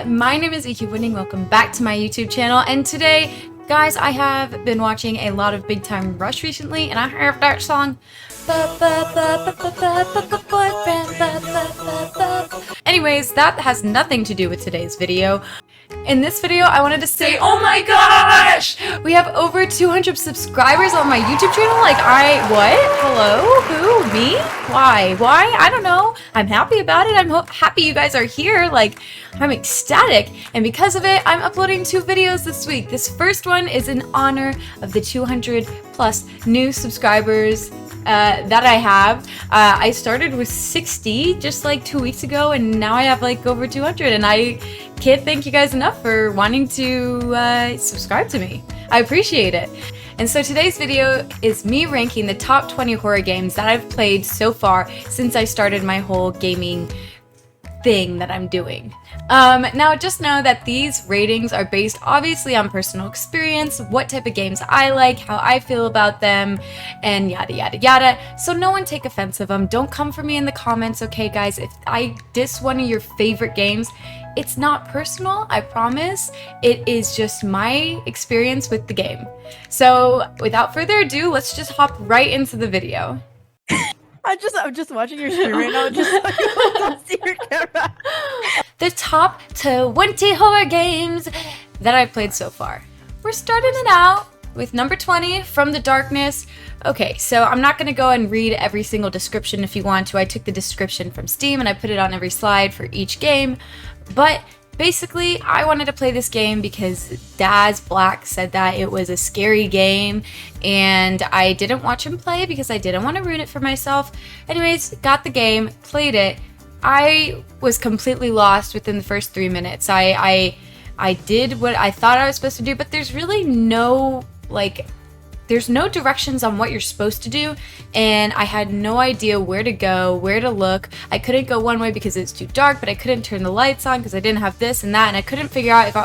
My name is EQ Winning. Welcome back to my YouTube channel. And today, guys, I have been watching a lot of Big Time Rush recently, and I heard that song. Anyways, that has nothing to do with today's video. In this video, I wanted to say, oh my gosh! We have over 200 subscribers on my YouTube channel. Like, what? Hello? Who? Me? Why? I don't know. I'm happy about it. I'm happy you guys are here. Like, I'm ecstatic. And because of it, I'm uploading 2 videos this week. This first one is in honor of the 200 plus new subscribers that I have. I started with 60 just like 2 weeks ago, and now I have like over 200, and I can't thank you guys enough for wanting to subscribe to me. I appreciate it. And so today's video is me ranking the top 20 horror games that I've played so far since I started my whole gaming thing that I'm doing. Now just know that these ratings are based obviously on personal experience, what type of games I like, how I feel about them, and yada yada yada. So no one take offense of them. Don't come for me in the comments, okay guys? If I diss one of your favorite games, it's not personal, I promise. It is just my experience with the game. So without further ado, let's just hop right into the video. I'm just watching your stream right now. Just see your camera. The top 20 horror games that I've played so far. We're starting it out with number 20, From the Darkness. Okay, so I'm not gonna go and read every single description. If you want to, I took the description from Steam and I put it on every slide for each game. But basically, I wanted to play this game because Daz Black said that it was a scary game, and I didn't watch him play because I didn't want to ruin it for myself. Anyways, got the game, played it. I was completely lost within the first 3 minutes. I did what I thought I was supposed to do, but there's really no, there's no directions on what you're supposed to do, and I had no idea where to go, where to look. I couldn't go one way because it's too dark, but I couldn't turn the lights on because I didn't have this and that, and I couldn't figure out if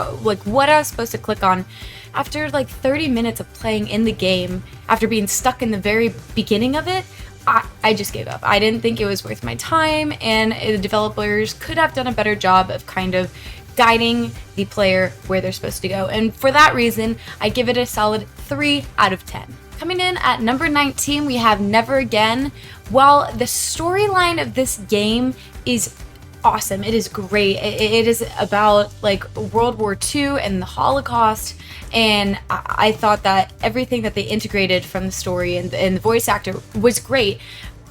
what I was supposed to click on. After like 30 minutes of playing in the game, after being stuck in the very beginning of it, I just gave up. I didn't think it was worth my time, and the developers could have done a better job of kind of guiding the player where they're supposed to go. And for that reason, I give it a solid 3 out of 10. Coming in at number 19, we have Never Again. While the storyline of this game is awesome, it is great. It is about like World War II and the Holocaust, and I thought that everything that they integrated from the story and the voice actor was great.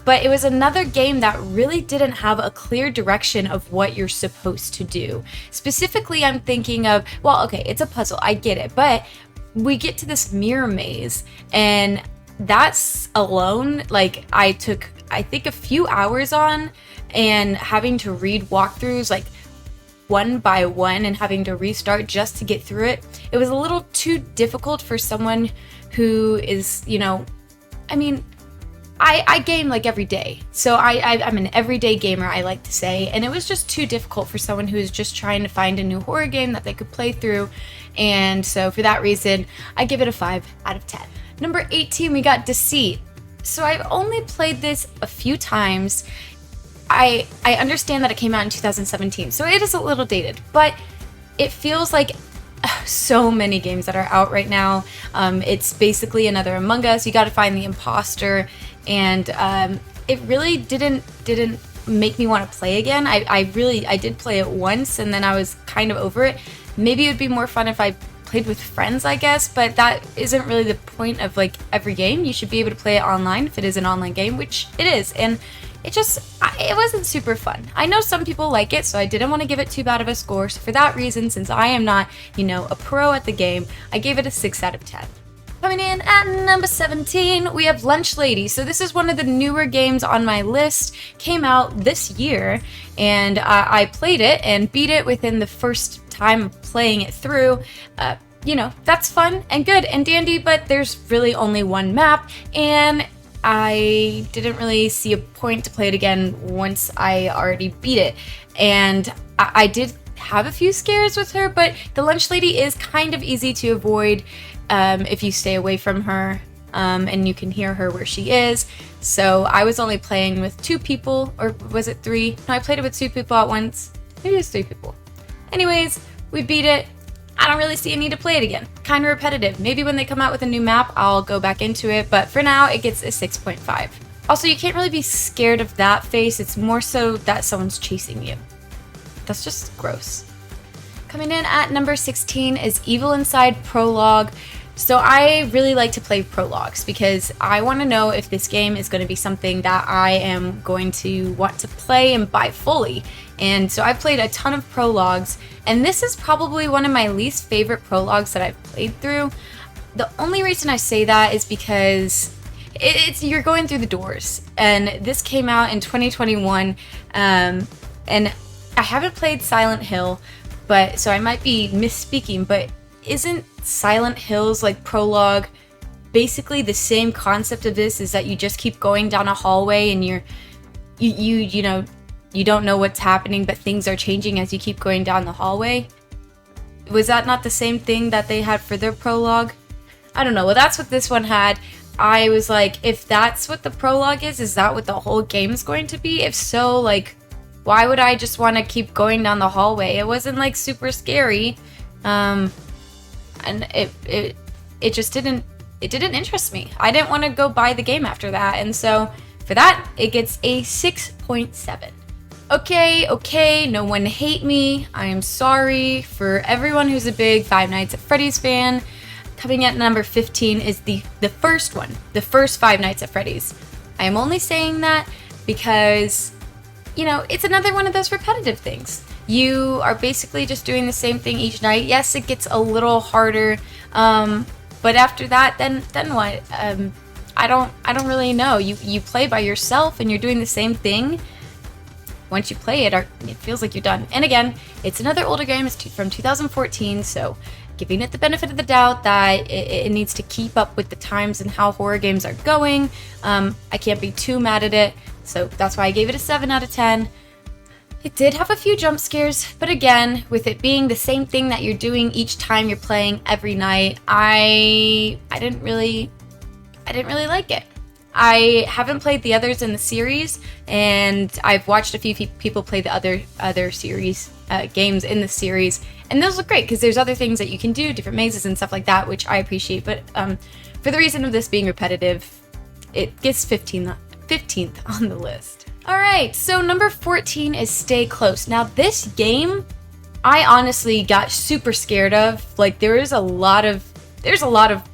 But it was another game that really didn't have a clear direction of what you're supposed to do. Specifically, I'm thinking of, well, okay, it's a puzzle, I get it, but we get to this mirror maze, and that's alone, like, I took, I think, a few hours on, and having to read walkthroughs, like, one by one, and having to restart just to get through it. It was a little too difficult for someone who is, you know, I mean, I game like every day, so I'm an everyday gamer, I like to say, and it was just too difficult for someone who is just trying to find a new horror game that they could play through, and so for that reason, I give it a 5 out of 10. Number 18, we got Deceit. So I've only played this a few times. I understand that it came out in 2017, so it is a little dated, but it feels like so many games that are out right now. It's basically another Among Us. You got to find the imposter, and it really didn't make me want to play again. I did play it once, and then I was kind of over it. Maybe it would be more fun if I played with friends, I guess, but that isn't really the point of like every game. You should be able to play it online if it is an online game, which it is, and it wasn't super fun. I know some people like it, so I didn't want to give it too bad of a score. So for that reason, since I am not, you know, a pro at the game, I gave it a 6 out of 10. Coming in at number 17, we have Lunch Lady. So this is one of the newer games on my list. Came out this year, and I played it and beat it within the first time of playing it through. You know, that's fun and good and dandy, but there's really only one map, and I didn't really see a point to play it again once I already beat it. And I did have a few scares with her, but the Lunch Lady is kind of easy to avoid if you stay away from her, and you can hear her where she is. So I was only playing with 2 people, or was it 3? No, I played it with 2 people at once. Maybe it was 3 people. Anyways, we beat it. I don't really see a need to play it again. Kind of repetitive. Maybe when they come out with a new map, I'll go back into it, but for now, it gets a 6.5. Also, you can't really be scared of that face. It's more so that someone's chasing you. That's just gross. Coming in at number 16 is Evil Inside Prologue. So I really like to play prologues because I want to know if this game is going to be something that I am going to want to play and buy fully. And so I've played a ton of prologues, and this is probably one of my least favorite prologues that I've played through. The only reason I say that is because you're going through the doors, and this came out in 2021, and I haven't played Silent Hill, but so I might be misspeaking, but isn't Silent Hill's like prologue basically the same concept of this? Is that you just keep going down a hallway and you know you don't know what's happening, but things are changing as you keep going down the hallway? Was that not the same thing that they had for their prologue? I don't know. Well, that's what this one had. I was like, if that's what the prologue is that what the whole game is going to be? If so, like, why would I just want to keep going down the hallway? It wasn't like super scary. And it just didn't interest me. I didn't want to go buy the game after that, and so for that it gets a 6.7. Okay, no one hate me. I am sorry for everyone who's a big Five Nights at Freddy's fan. Coming at number 15 is the first one, the first Five Nights at Freddy's. I am only saying that because, you know, it's another one of those repetitive things. You are basically just doing the same thing each night. Yes, it gets a little harder, but after that, then what? I don't really know. You play by yourself and you're doing the same thing. Once you play it, it feels like you're done. And again, it's another older game. It's from 2014, so giving it the benefit of the doubt that it needs to keep up with the times and how horror games are going. I can't be too mad at it, so that's why I gave it a 7 out of 10. It did have a few jump scares, but again, with it being the same thing that you're doing each time you're playing every night, I didn't really like it. I haven't played the others in the series, and I've watched a few people play the other series games in the series, and those look great because there's other things that you can do, different mazes and stuff like that, which I appreciate. But for the reason of this being repetitive, it gets 15th on the list. All right, so number 14 is Stay Close. Now this game, I honestly got super scared of. Like there's a lot of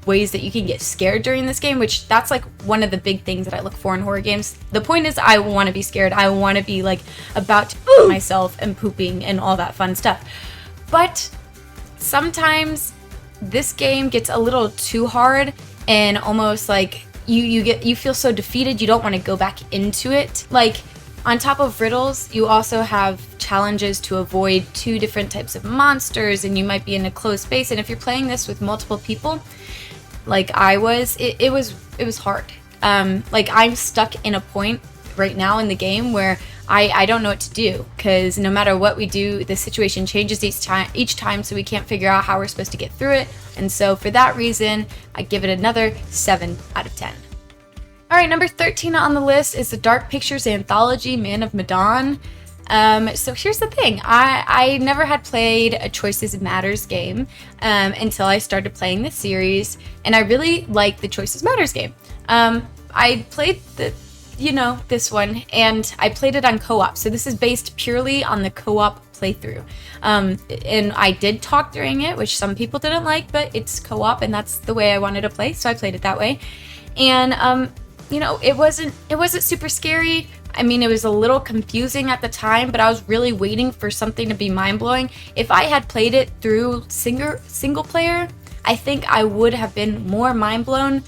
ways that you can get scared during this game, which that's like one of the big things that I look for in horror games. The point is I want to be scared. I want to be like about to poop myself and pooping and all that fun stuff. But sometimes this game gets a little too hard and almost like you feel so defeated you don't want to go back into it. Like on top of riddles, you also have challenges to avoid 2 different types of monsters, and you might be in a closed space. And if you're playing this with multiple people, like I was, it was hard. Like I'm stuck in a point right now in the game where I don't know what to do, because no matter what we do, the situation changes each time, so we can't figure out how we're supposed to get through it. And so for that reason, I give it another 7 out of 10. All right, number 13 on the list is the Dark Pictures anthology, Man of Medan. So here's the thing. I never had played a Choices Matters game until I started playing this series, and I really like the Choices Matters game. I played this one, and I played it on co-op. So this is based purely on the co-op playthrough. And I did talk during it, which some people didn't like, but it's co-op, and that's the way I wanted to play, so I played it that way. And it wasn't super scary. I mean, it was a little confusing at the time, but I was really waiting for something to be mind-blowing. If I had played it through single player, I think I would have been more mind-blown.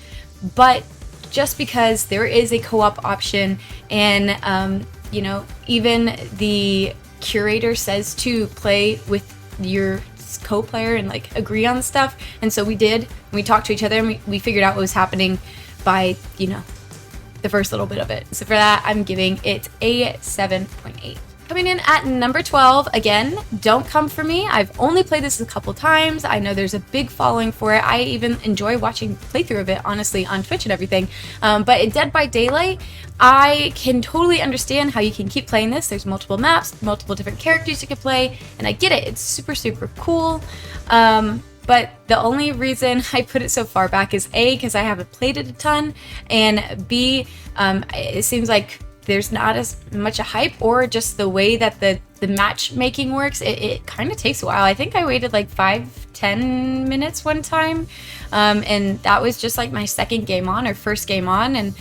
But just because there is a co-op option, and even the curator says to play with your co-player and like agree on stuff, and so we did. We talked to each other, and we figured out what was happening by the first little bit of it. So for that, I'm giving it a 7.8. Coming in at number 12, again, don't come for me. I've only played this a couple times. I know there's a big following for it. I even enjoy watching playthrough of it, honestly, on Twitch and everything. But in Dead by Daylight, I can totally understand how you can keep playing this. There's multiple maps, multiple different characters you can play, and I get it. It's super, super cool. But the only reason I put it so far back is A, because I haven't played it a ton, and B, it seems like there's not as much a hype, or just the way that the matchmaking works, it kind of takes a while. I think I waited like 5-10 minutes one time, and that was just like my second game on, or first game on, and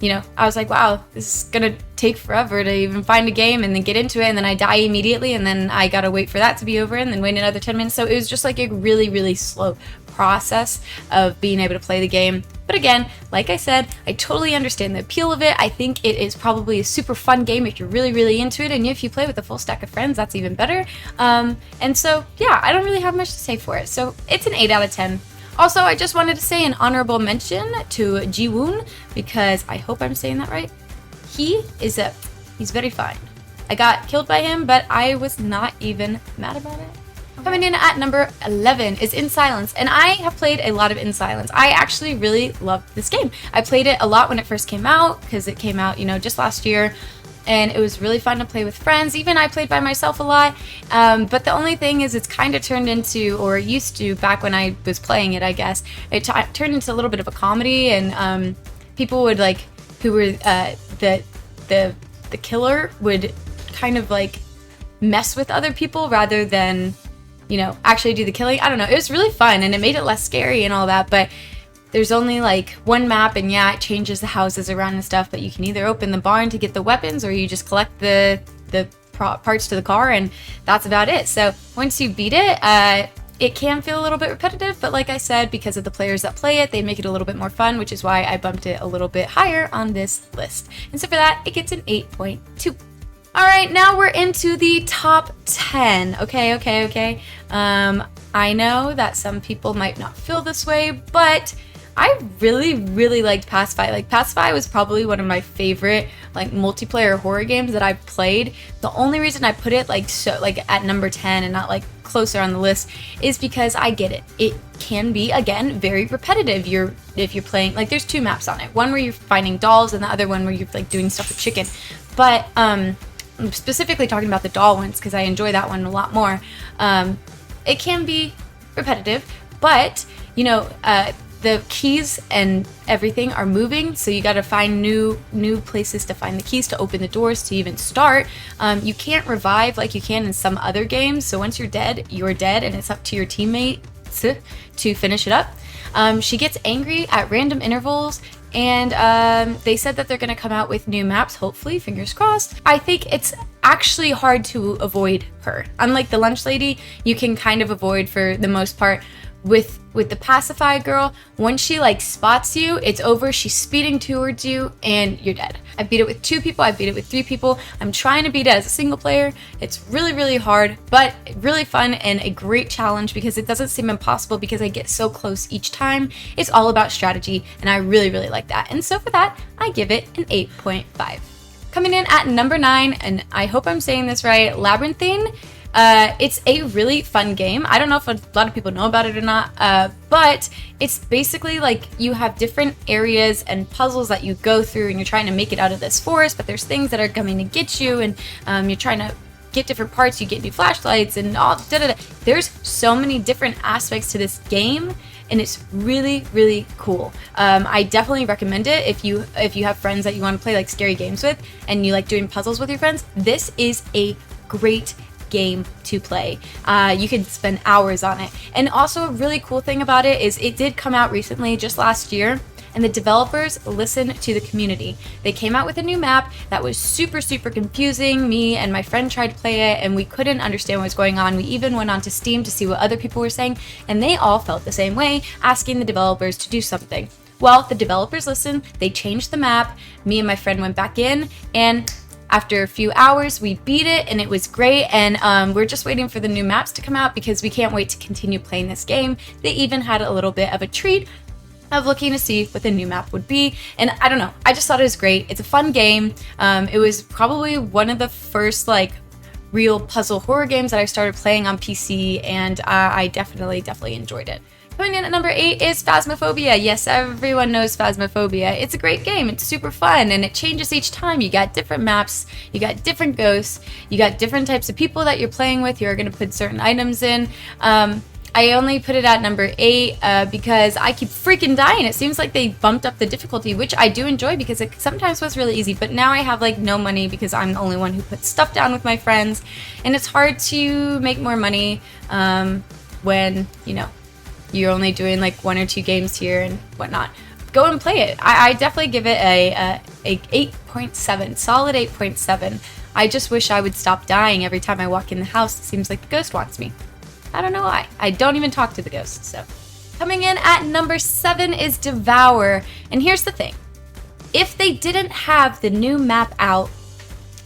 you know, I was like, wow, this is gonna take forever to even find a game and then get into it, and then I die immediately, and then I gotta wait for that to be over and then wait another 10 minutes. So it was just like a really, really slow process of being able to play the game. But again, like I said, I totally understand the appeal of it. I think it is probably a super fun game if you're really, really into it, and if you play with a full stack of friends, that's even better. And so, yeah, I don't really have much to say for it. So it's an 8 out of 10. Also, I just wanted to say an honorable mention to Jiwoon, because I hope I'm saying that right. He's very fine. I got killed by him, but I was not even mad about it. Coming in at number 11 is In Silence, and I have played a lot of In Silence. I actually really loved this game. I played it a lot when it first came out, because it came out, you know, just last year, and it was really fun to play with friends. Even I played by myself a lot, but the only thing is it's kind of turned into, or used to back when I was playing it, I guess, it turned into a little bit of a comedy, and people would like, who were the killer would kind of like mess with other people rather than, you know, actually do the killing. I don't know. It was really fun, and it made it less scary and all that, but there's only like one map, and yeah, it changes the houses around and stuff, but you can either open the barn to get the weapons, or you just collect the parts to the car, and that's about it. So once you beat it, it can feel a little bit repetitive, but like I said, because of the players that play it, they make it a little bit more fun, which is why I bumped it a little bit higher on this list. And so for that, it gets an 8.2. All right, now we're into the top 10. Okay. I know that some people might not feel this way, but I really, really liked Pacify. Like, Pacify was probably one of my favorite like multiplayer horror games that I've played. The only reason I put it like at number 10 and not like closer on the list is because I get it. It can be, again, very repetitive. If you're playing, like, there's two maps on it. One where you're finding dolls, and the other one where you're like doing stuff with chicken. But I'm specifically talking about the doll ones because I enjoy that one a lot more. It can be repetitive, but you know, the keys and everything are moving, so you got to find new places to find the keys to open the doors to even start. You can't revive like you can in some other games, so once you're dead, and it's up to your teammates to finish it up. She gets angry at random intervals, and they said that they're going to come out with new maps, hopefully, fingers crossed. I think it's actually hard to avoid her. Unlike the lunch lady, you can kind of avoid for the most part. With the Pacify girl, once she like spots you, it's over. She's speeding towards you and you're dead. I beat it with 2 people, I beat it with 3 people. I'm trying to beat it as a single player. It's really, really hard, but really fun and a great challenge because it doesn't seem impossible because I get so close each time. It's all about strategy, and I really, really like that. And so for that, I give it an 8.5. Coming in at number 9, and I hope I'm saying this right, Labyrinthine. It's a really fun game. I don't know if a lot of people know about it or not, but it's basically like you have different areas and puzzles that you go through, and you're trying to make it out of this forest, but there's things that are coming to get you, and you're trying to get different parts. You get new flashlights and all da-da-da. There's so many different aspects to this game, and it's really, really cool. I definitely recommend it if you have friends that you want to play like scary games with, and you like doing puzzles with your friends. This is a great game to play. You can spend hours on it. And also a really cool thing about it is it did come out recently, just last year, and the developers listened to the community. They came out with a new map that was super, super confusing. Me and my friend tried to play it, and we couldn't understand what was going on. We even went onto Steam to see what other people were saying, and they all felt the same way, asking the developers to do something. Well, the developers listened, they changed the map, me and my friend went back in, and after a few hours, we beat it, and it was great, and we're just waiting for the new maps to come out because we can't wait to continue playing this game. They even had a little bit of a treat of looking to see what the new map would be, and I don't know, I just thought it was great. It's a fun game. It was probably one of the first like real puzzle horror games that I started playing on PC, and I definitely enjoyed it. Coming in at number 8 is Phasmophobia. Yes, everyone knows Phasmophobia. It's a great game. It's super fun, and it changes each time. You got different maps, you got different ghosts, you got different types of people that you're playing with. You're going to put certain items in. I only put it at number 8 because I keep freaking dying. It seems like they bumped up the difficulty, which I do enjoy because it sometimes was really easy. But now I have like no money because I'm the only one who puts stuff down with my friends, and it's hard to make more money when, you know, you're only doing like 1 or 2 games here and whatnot. Go and play it. I definitely give it a 8.7, solid 8.7. I just wish I would stop dying every time I walk in the house. It seems like the ghost wants me. I don't know why. I don't even talk to the ghosts. So, coming in at number 7 is Devour. And here's the thing. If they didn't have the new map out,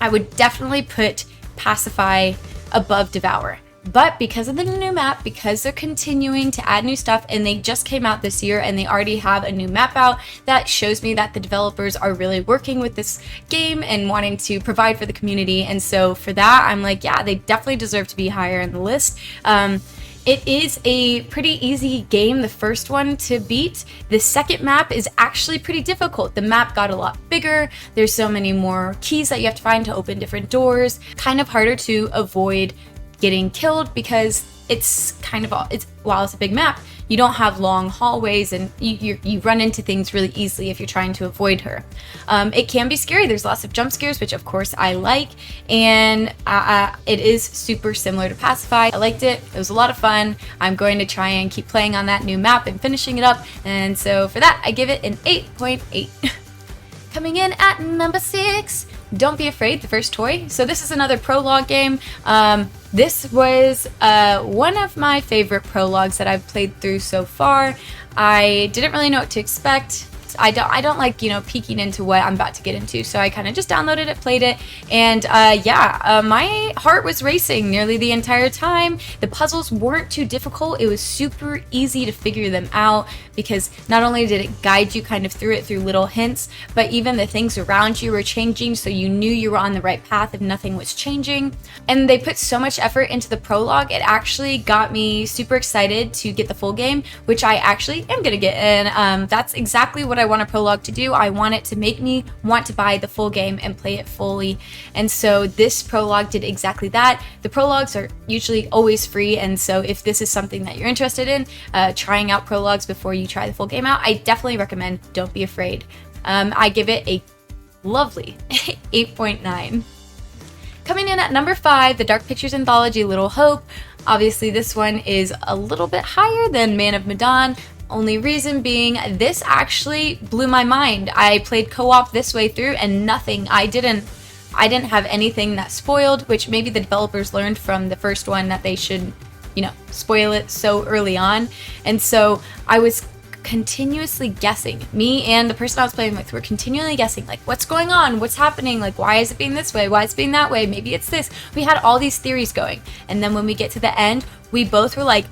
I would definitely put Pacify above Devour. But because of the new map, because they're continuing to add new stuff, and they just came out this year and they already have a new map out, that shows me that the developers are really working with this game and wanting to provide for the community. And so for that, I'm like, yeah, they definitely deserve to be higher in the list. It is a pretty easy game, the first one to beat. The second map is actually pretty difficult. The map got a lot bigger. There's so many more keys that you have to find to open different doors. Kind of harder to avoid getting killed because it's kind of while it's a big map, you don't have long hallways, and you run into things really easily if you're trying to avoid her. It can be scary. There's lots of jump scares, which of course I like, and it is super similar to Pacify. I liked it. It was a lot of fun. I'm going to try and keep playing on that new map and finishing it up, and so for that I give it an 8.8. Coming in at number 6, Don't Be Afraid, the first toy. So this is another Prologue game. This was one of my favorite Prologues that I've played through so far. I didn't really know what to expect. I don't like, you know, peeking into what I'm about to get into, so I kind of just downloaded it, played it, and my heart was racing nearly the entire time. The puzzles weren't too difficult. It was super easy to figure them out because not only did it guide you kind of through it through little hints, but even the things around you were changing, so you knew you were on the right path if nothing was changing. And they put so much effort into the prologue, it actually got me super excited to get the full game, which I actually am gonna get, and that's exactly what I want a prologue to do. I want it to make me want to buy the full game and play it fully, and so this prologue did exactly that. The prologues are usually always free, and so if this is something that you're interested in, trying out prologues before you try the full game out, I definitely recommend Don't Be Afraid. I give it a lovely 8.9. Coming in at number 5, the Dark Pictures anthology Little Hope. Obviously this one is a little bit higher than Man of Medan. Only reason being, this actually blew my mind. I played co-op this way through and nothing. I didn't have anything that spoiled, which maybe the developers learned from the first one that they should, you know, spoil it so early on. And so I was continuously guessing. Me and the person I was playing with were continually guessing, like, what's going on? What's happening? Like, why is it being this way? Why is it being that way? Maybe it's this. We had all these theories going. And then when we get to the end, we both were like,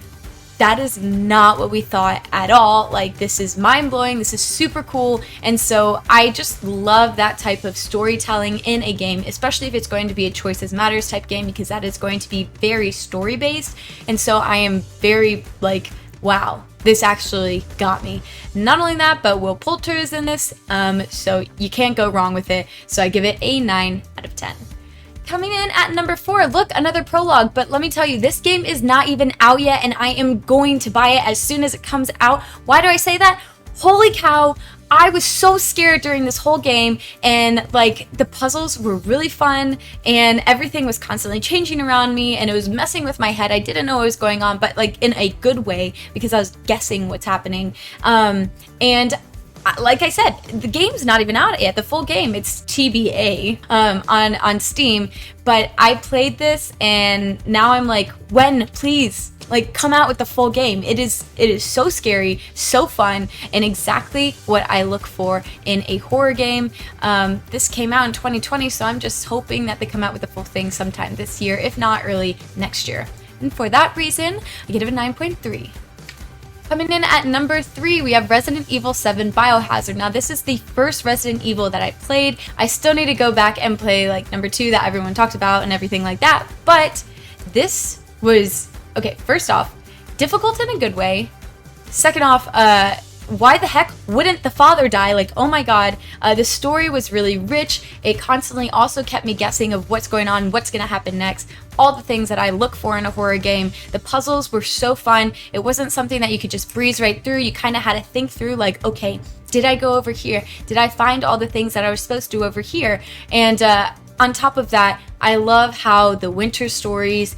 that is not what we thought at all. Like, this is mind-blowing. This is super cool. And so I just love that type of storytelling in a game, especially if it's going to be a choices matters type game, because that is going to be very story-based. And so I am very like, wow, this actually got me. Not only that, but Will Poulter is in this, so you can't go wrong with it. So I give it a 9 out of 10. Coming in at number 4, look, another prologue, but let me tell you, this game is not even out yet, and I am going to buy it as soon as it comes out. Why do I say that? Holy cow, I was so scared during this whole game, and like, the puzzles were really fun, and everything was constantly changing around me, and it was messing with my head. I didn't know what was going on, but like in a good way, because I was guessing what's happening. And like I said, the game's not even out yet. The full game, it's TBA on Steam. But I played this, and now I'm like, when, please, like, come out with the full game. It is so scary, so fun, and exactly what I look for in a horror game. This came out in 2020, so I'm just hoping that they come out with the full thing sometime this year, if not early next year. And for that reason, I give it a 9.3. Coming in at number 3, we have Resident Evil 7 Biohazard. Now, this is the first Resident Evil that I played. I still need to go back and play like number 2 that everyone talked about and everything like that. But this was, okay, first off, difficult in a good way. Second off, why the heck wouldn't the father die? Like, oh my god, the story was really rich. It constantly also kept me guessing of what's going on, what's gonna happen next, all the things that I look for in a horror game. The puzzles were so fun. It wasn't something that you could just breeze right through. You kind of had to think through, like, okay, did I go over here? Did I find all the things that I was supposed to over here? And on top of that, I love how the Winter's story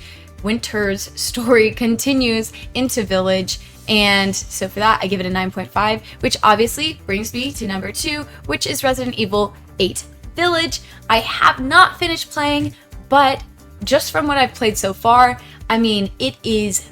continues into Village. And so for that, I give it a 9.5, which obviously brings me to number 2, which is Resident Evil 8 Village. I have not finished playing, but just from what I've played so far, I mean, it is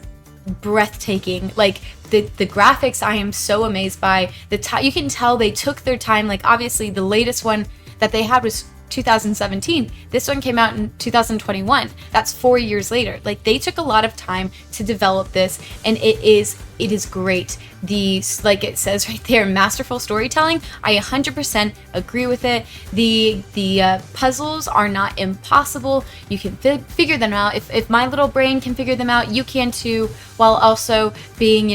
breathtaking. Like, the graphics, I am so amazed by. You can tell they took their time. Like, obviously, the latest one that they had was 2017. This one came out in 2021. That's 4 years later. Like, they took a lot of time to develop this, and it is great. Like it says right there, masterful storytelling. I 100% agree with it. The puzzles are not impossible. You can figure them out. If my little brain can figure them out, you can too, while also being,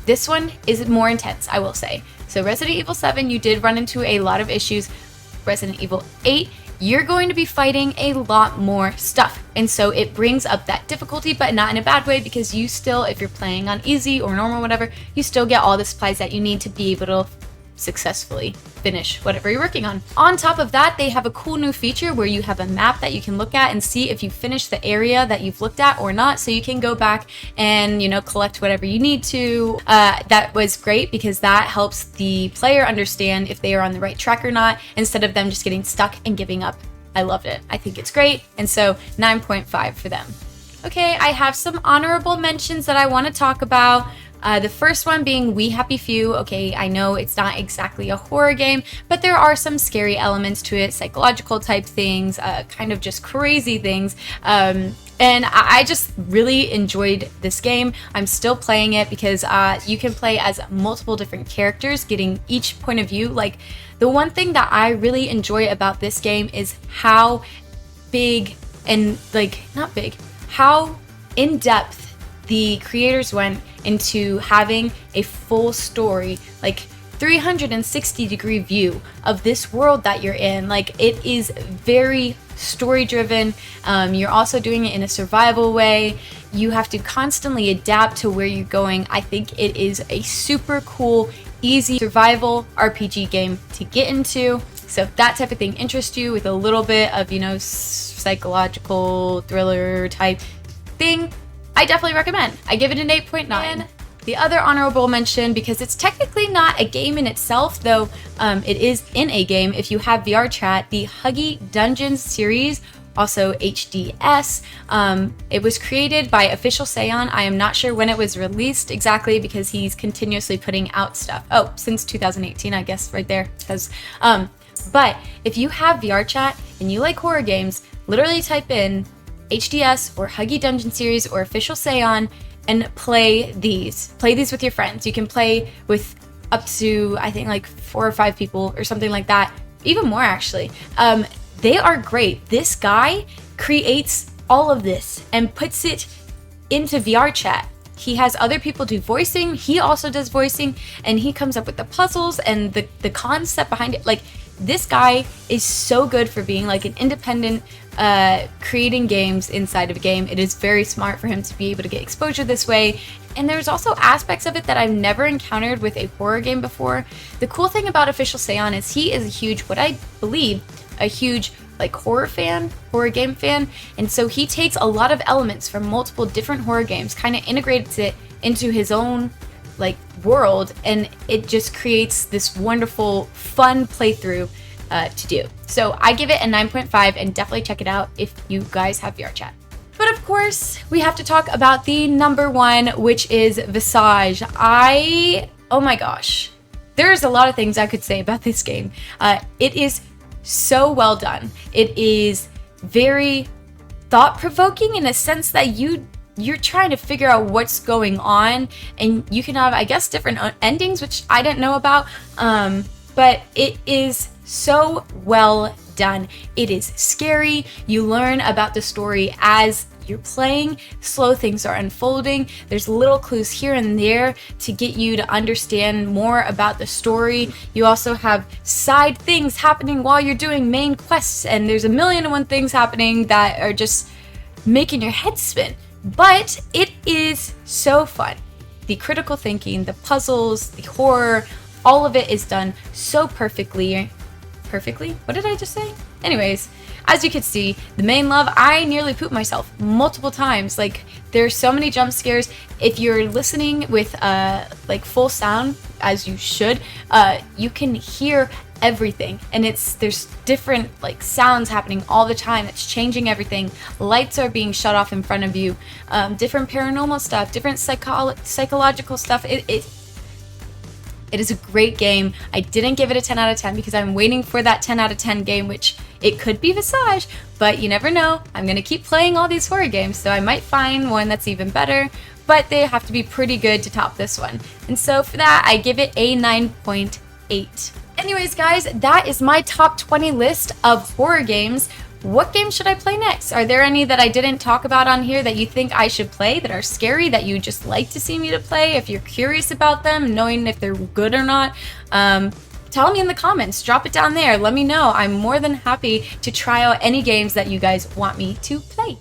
this one is more intense, I will say. So Resident Evil 7, you did run into a lot of issues. Resident Evil 8, you're going to be fighting a lot more stuff. And so it brings up that difficulty, but not in a bad way, because you still, if you're playing on easy or normal, whatever, you still get all the supplies that you need to be able to successfully finish whatever you're working on. On top of that, they have a cool new feature where you have a map that you can look at and see if you finished the area that you've looked at or not, so you can go back and collect whatever you need to. That was great because that helps the player understand if they are on the right track or not, instead of them just getting stuck and giving up. I loved it. I think it's great, and so 9.5 for them. Okay, I have some honorable mentions that I want to talk about. The first one being We Happy Few. Okay, I know it's not exactly a horror game, but there are some scary elements to it, psychological type things, kind of just crazy things. And I just really enjoyed this game. I'm still playing it because you can play as multiple different characters, getting each point of view. Like, the one thing that I really enjoy about this game is how big and, like, not big, how in depth the creators went into having a full story, like 360-degree view of this world that you're in. Like, it is very story driven. You're also doing it in a survival way. You have to constantly adapt to where you're going. I think it is a super cool, easy survival RPG game to get into. So if that type of thing interests you, with a little bit of, psychological thriller type thing, I definitely recommend. I give it an 8.9. The other honorable mention, because it's technically not a game in itself, though it is in a game if you have VR chat, the Huggi Dungeons series, also HDS. It was created by Official Seon. I am not sure when it was released exactly, because he's continuously putting out stuff. Oh, since 2018, I guess, right there. Because, but if you have VR chat and you like horror games, literally type in HDS or Huggi Dungeon series or Official Seon and play these. Play these with your friends. You can play with up to, I think, like 4 or 5 people or something like that. Even more, actually. They are great. This guy creates all of this and puts it into VR chat. He has other people do voicing. He also does voicing, and he comes up with the puzzles and the concept behind it. Like, this guy is so good for being like an independent, creating games inside of a game. It is very smart for him to be able to get exposure this way. And there's also aspects of it that I've never encountered with a horror game before. The cool thing about Official Seon is he is a huge, what I believe, a huge like horror game fan. And so he takes a lot of elements from multiple different horror games, kind of integrates it into his own like world, and it just creates this wonderful, fun playthrough to do. So I give it a 9.5, and definitely check it out if you guys have VR chat. But of course, we have to talk about the number 1, which is Visage. Oh my gosh, there's a lot of things I could say about this game. It is so well done. It is very thought-provoking in a sense that you you're trying to figure out what's going on, and you can have, I guess, different endings, which I didn't know about. But it is so well done. It is scary. You learn about the story as you're playing. Slow things are unfolding. There's little clues here and there to get you to understand more about the story. You also have side things happening while you're doing main quests, and there's a million and one things happening that are just making your head spin. But it is so fun. The critical thinking, the puzzles, the horror, all of it is done so perfectly. Perfectly? What did I just say? Anyways, as you can see, the main love, I nearly pooped myself multiple times. Like, there's so many jump scares. If you're listening with like full sound, as you should, you can hear everything, and there's different like sounds happening all the time. It's changing everything. Lights are being shut off in front of you. Different paranormal stuff, different psychological stuff. It is a great game. I didn't give it a 10 out of 10 because I'm waiting for that 10 out of 10 game, which it could be Visage, but you never know. I'm gonna keep playing all these horror games, so I might find one that's even better, but they have to be pretty good to top this one. And so for that, I give it a 9.8. Anyways, guys, that is my top 20 list of horror games. What game should I play next? Are there any that I didn't talk about on here that you think I should play, that are scary, that you just like to see me to play? If you're curious about them, knowing if they're good or not, tell me in the comments. Drop it down there. Let me know. I'm more than happy to try out any games that you guys want me to play.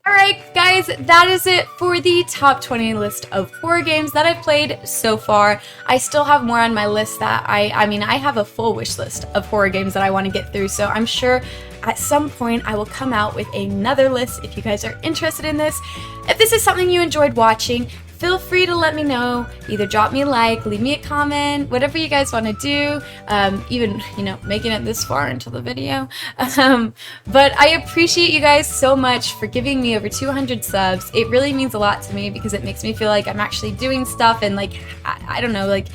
Alright guys, that is it for the top 20 list of horror games that I've played so far. I still have more on my list that I mean, I have a full wish list of horror games that I want to get through, so I'm sure at some point I will come out with another list if you guys are interested in this. If this is something you enjoyed watching, feel free to let me know. Either drop me a like, leave me a comment, whatever you guys want to do. Even, you know, making it this far into the video. But I appreciate you guys so much for giving me over 200 subs. It really means a lot to me because it makes me feel like I'm actually doing stuff, and like, I don't know, like,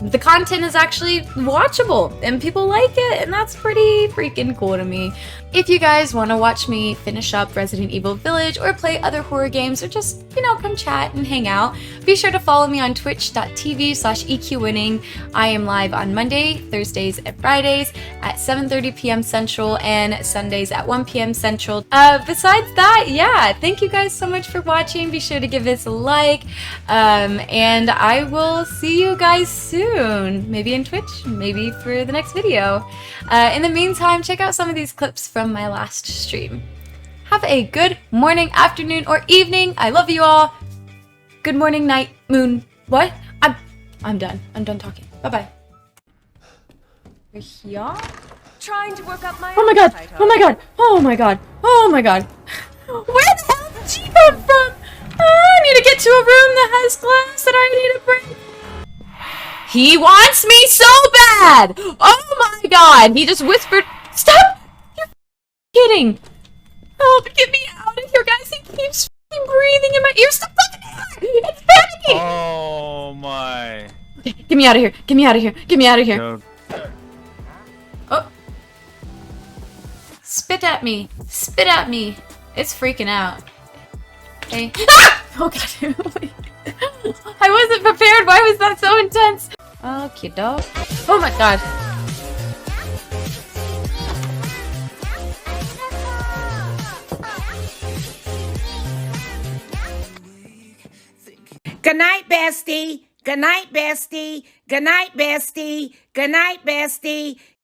the content is actually watchable and people like it, and that's pretty freaking cool to me. If you guys want to watch me finish up Resident Evil Village or play other horror games, or just, you know, come chat and hang out, be sure to follow me on twitch.tv/EQWinning. I am live on Monday, Thursdays, and Fridays at 7:30 p.m. Central and Sundays at 1 p.m. Central. Besides that, yeah, thank you guys so much for watching. Be sure to give this a like, and I will see you guys soon. Maybe in Twitch, maybe for the next video. In the meantime, check out some of these clips from my last stream. Have a good morning, afternoon, or evening. I love you all. Good morning, night, moon. What? I'm done. I'm done talking. Bye-bye. Yeah? Trying to work up my Oh my god! appetite, Oh my god! Oh my god! Oh my god! Where the hell did she come from? I need to get to a room that has glass that I need to bring. He wants me so bad! Oh my god! He just whispered, stop! You're kidding! Help, get me out of here, guys! He keeps breathing in my ear. Stop fucking here! It's Freddy! Oh my. Okay, get me out of here! Get me out of here! Get me out of here! No. Oh. Spit at me! Spit at me! It's freaking out. Okay. Ah! Oh god. I wasn't prepared. Why was that so intense? Okay, dog. Oh my god. Good night, bestie. Good night, bestie. Good night, bestie. Good night, bestie.